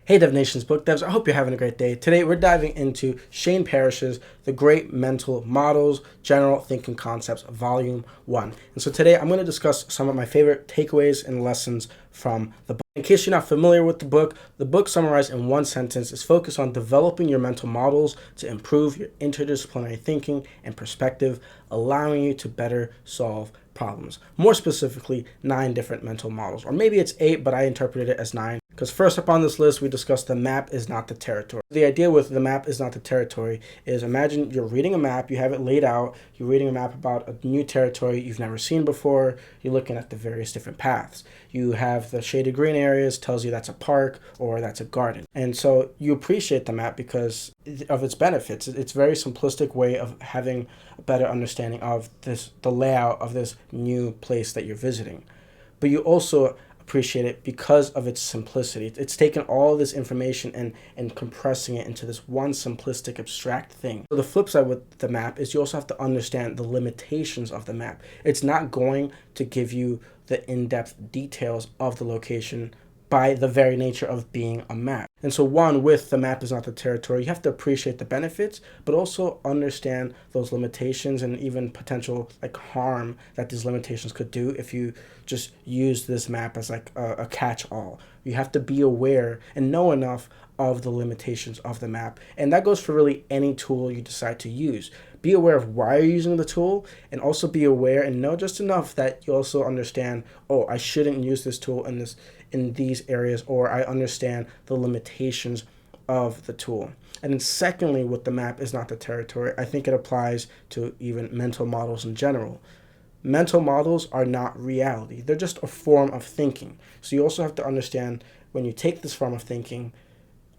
Hey DevNations book devs, I hope you're having a great day. Today we're diving into Shane Parrish's The Great Mental Models, General Thinking Concepts, Volume 1. And so today I'm going to discuss some of my favorite takeaways and lessons from the book. In case you're not familiar with the book summarized in one sentence is focused on developing your mental models to improve your interdisciplinary thinking and perspective, allowing you to better solve problems. More specifically, 9 different mental models. Or maybe it's 8, but I interpreted it as 9. Because first up on this list, we discussed the map is not the territory. The idea with the map is not the territory is imagine you're reading a map, you have it laid out, you're reading a map about a new territory you've never seen before, you're looking at the various different paths. You have the shaded green areas, tells you that's a park or that's a garden. And so you appreciate the map because of its benefits. It's a very simplistic way of having a better understanding of the layout of this new place that you're visiting. But you also appreciate it because of its simplicity. It's taken all this information and compressing it into this one simplistic abstract thing. So the flip side with the map is you also have to understand the limitations of the map. It's not going to give you the in-depth details of the location by the very nature of being a map. And so with the map is not the territory, you have to appreciate the benefits, but also understand those limitations and even potential harm that these limitations could do if you just use this map as a catch-all. You have to be aware and know enough of the limitations of the map. And that goes for really any tool you decide to use. Be aware of why you're using the tool, and also be aware and know just enough that you also understand, oh, I shouldn't use this tool in these areas, or I understand the limitations of the tool. And then secondly, with the map is not the territory, I think it applies to even mental models in general. Mental models are not reality. They're just a form of thinking. So you also have to understand when you take this form of thinking,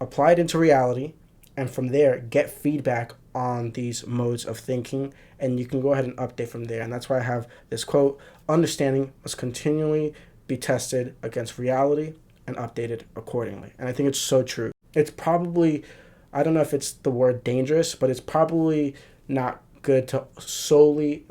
apply it into reality, and from there, get feedback on these modes of thinking, and you can go ahead and update from there. And that's why I have this quote, understanding must continually be tested against reality and updated accordingly. And I think it's so true. It's probably, I don't know if it's the word dangerous, but it's probably not good to solely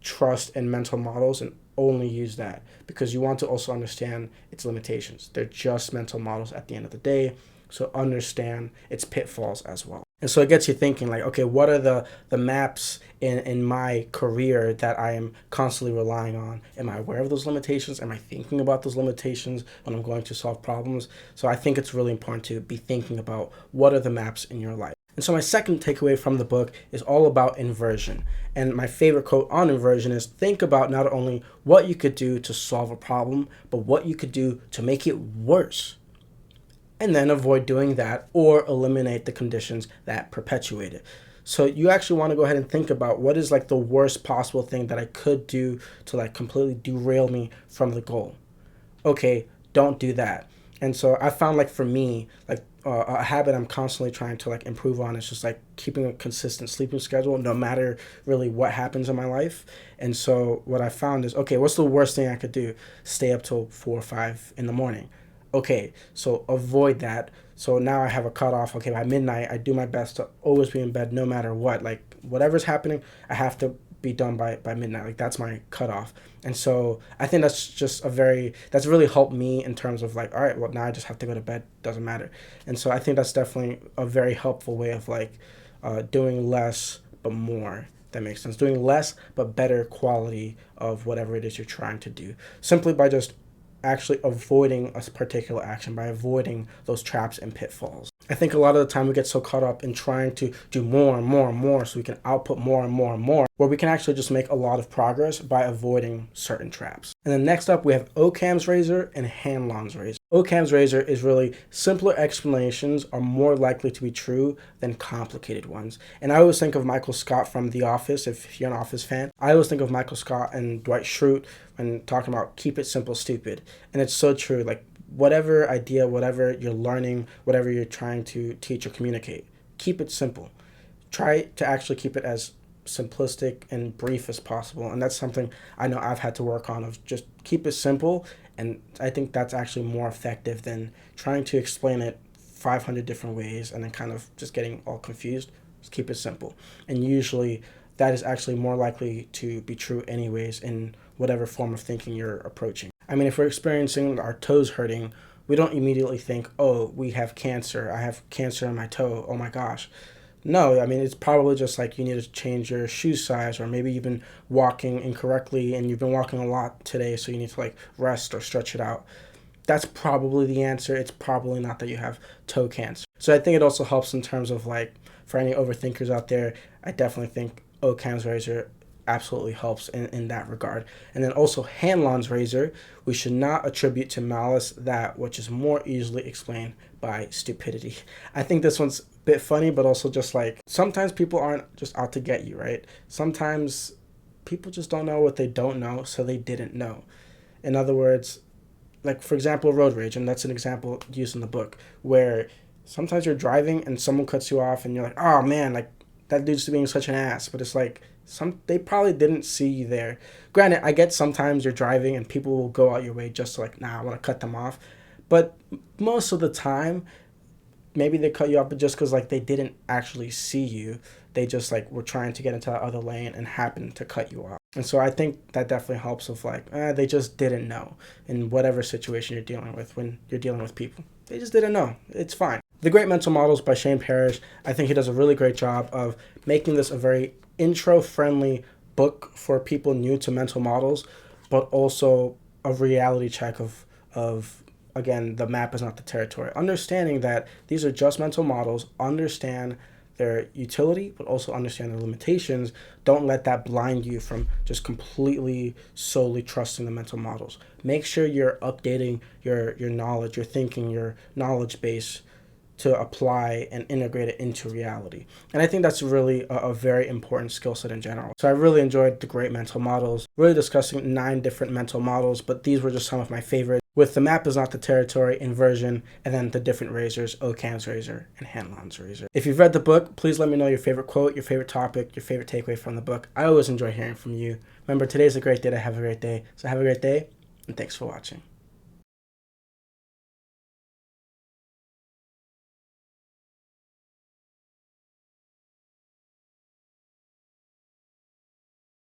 trust in mental models and only use that, because you want to also understand its limitations. They're just mental models at the end of the day. So understand its pitfalls as well. And so it gets you thinking okay, what are the maps in my career that I am constantly relying on? Am I aware of those limitations? Am I thinking about those limitations when I'm going to solve problems? So I think it's really important to be thinking about what are the maps in your life. And so my second takeaway from the book is all about inversion. And my favorite quote on inversion is think about not only what you could do to solve a problem, but what you could do to make it worse. And then avoid doing that or eliminate the conditions that perpetuate it. So you actually want to go ahead and think about what is the worst possible thing that I could do to completely derail me from the goal. Okay, don't do that. And so I found for me, a habit I'm constantly trying to improve on is just keeping a consistent sleeping schedule no matter really what happens in my life. And so what I found is, okay, what's the worst thing I could do? Stay up till 4 or 5 in the morning. Okay, so avoid that. So now I have a cutoff. Okay, by midnight, I do my best to always be in bed no matter what. Whatever's happening, I have to be done by midnight. That's my cutoff. And so I think that's really helped me in terms of all right, well, now I just have to go to bed. Doesn't matter. And so I think that's definitely a very helpful way of doing less but more. That makes sense. Doing less but better quality of whatever it is you're trying to do. Simply by just actually avoiding a particular action, by avoiding those traps and pitfalls. I think a lot of the time we get so caught up in trying to do more and more and more so we can output more and more and more, where we can actually just make a lot of progress by avoiding certain traps. And then next up, we have Occam's razor and Hanlon's razor. Occam's razor is really simpler explanations are more likely to be true than complicated ones. And I always think of Michael Scott from The Office, if you're an Office fan. I always think of Michael Scott and Dwight Schrute when talking about keep it simple, stupid. And it's so true. Whatever idea, whatever you're learning, whatever you're trying to teach or communicate, keep it simple. Try to actually keep it as simplistic and brief as possible. And that's something I know I've had to work on, of just keep it simple. And I think that's actually more effective than trying to explain it 500 different ways and then kind of just getting all confused. Just keep it simple. And usually that is actually more likely to be true anyways in whatever form of thinking you're approaching. I mean, if we're experiencing our toes hurting, we don't immediately think, oh, we have cancer. I have cancer in my toe. Oh my gosh. No, I mean, it's probably just like you need to change your shoe size, or maybe you've been walking incorrectly and you've been walking a lot today, so you need to like rest or stretch it out. That's probably the answer. It's probably not that you have toe cancer. So I think it also helps in terms of like, for any overthinkers out there, I definitely think Occam's razor absolutely helps in that regard. And then also Hanlon's razor, we should not attribute to malice that which is more easily explained by stupidity. I think this one's a bit funny, but also just like sometimes people aren't just out to get you, right? Sometimes people just don't know what they don't know, so they didn't know. In other words, like for example, road rage, and that's an example used in the book, where sometimes you're driving and someone cuts you off and you're like, oh man, like that dude's being such an ass. But it's like they probably didn't see you there. Granted, I get sometimes you're driving and people will go out your way just to like, nah, I want to cut them off. But most of the time, maybe they cut you off, but just because like they didn't actually see you, they just like were trying to get into that other lane and happened to cut you off. And so I think that definitely helps with like, they just didn't know in whatever situation you're dealing with when you're dealing with people. They just didn't know. It's fine. The Great Mental Models by Shane Parrish, I think he does a really great job of making this a very intro-friendly book for people new to mental models, but also a reality check of again, the map is not the territory. Understanding that these are just mental models, understand their utility, but also understand their limitations. Don't let that blind you from just completely solely trusting the mental models. Make sure you're updating your knowledge, your thinking, your knowledge base to apply and integrate it into reality. And I think that's really a very important skill set in general. So I really enjoyed the Great Mental Models, really discussing 9 different mental models, but these were just some of my favorites, with the map is not the territory, Inversion, and then the different razors, Occam's razor and Hanlon's razor. If you've read the book, please let me know your favorite quote, your favorite topic, your favorite takeaway from the book. I always enjoy hearing from you. Remember, today's a great day to have a great day. So have a great day, and thanks for watching.